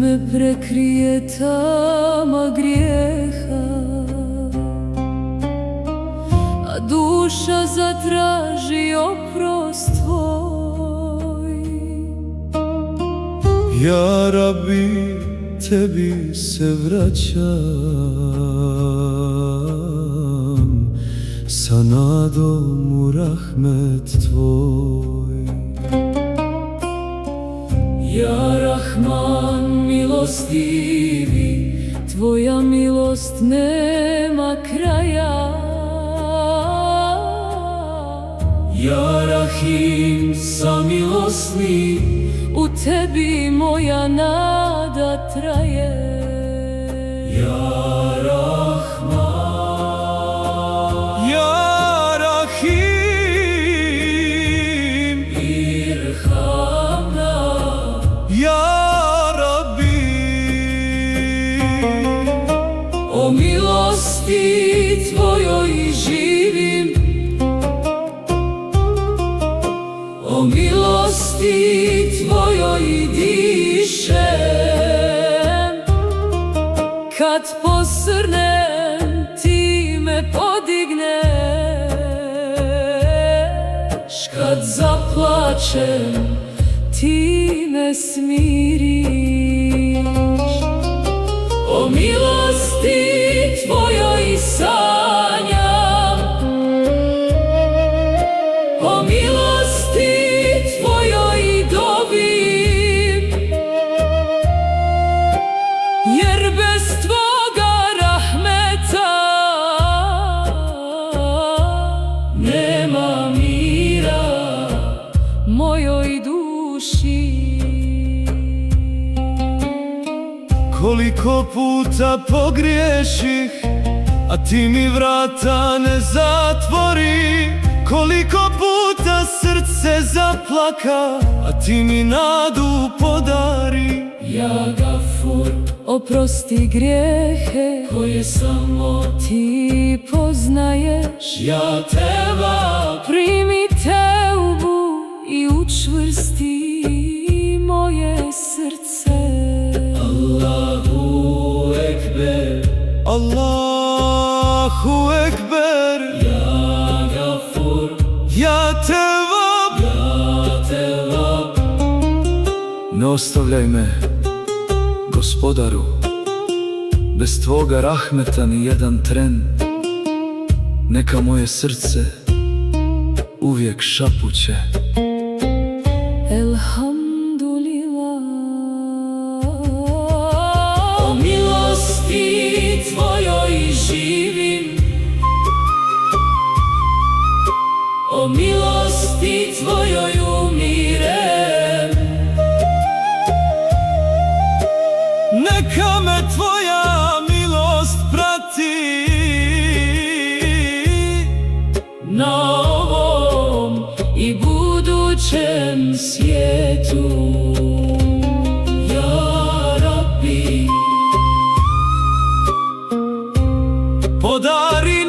me prekrije tama grijeha, a duša zatraži oprost tvoj. Ja Rabbi, tebi se vraćam sa nadom u rahmet tvoj. Ja Rahman milostivi, tvoja milost nema kraja. Ja Rahim samilosni, u tebi moja nada traje. Ja Rahman, Ja Rahim, Irhamna, Ja Rabbi. o milosti tvojoj živim, o milosti tvojoj dišem. Kad posrnem, ti me podigneš, kad zaplačem, ti me smiriš. O milosti tvojoj sanjam, o milosti tvojoj dovim, jer bez tvoga rahmeta nema mira mojoj duši. Koliko puta pogriješih, a ti mi vrata ne zatvori. Koliko puta srce zaplaka, a ti mi nadu podari. Ja Gafur, oprosti grijehe koje samo ti poznaješ. Ja Teba, Primi teubu i učvrsti moje srce. Allahu Ekber, Allahu Ekber. Ja Gafur, Ja Tevab, ja Tevab. ne ostavljaj me, Gospodaru, bez tvoga rahmeta ni jedan tren. Neka moje srce uvijek šapuće. Elhamdulillah. O milosti tvojoj živim, o milosti tvojoj umirem. Neka me tvoja milost prati Na ovom i budućem svijetu. Ja Rabbi, podari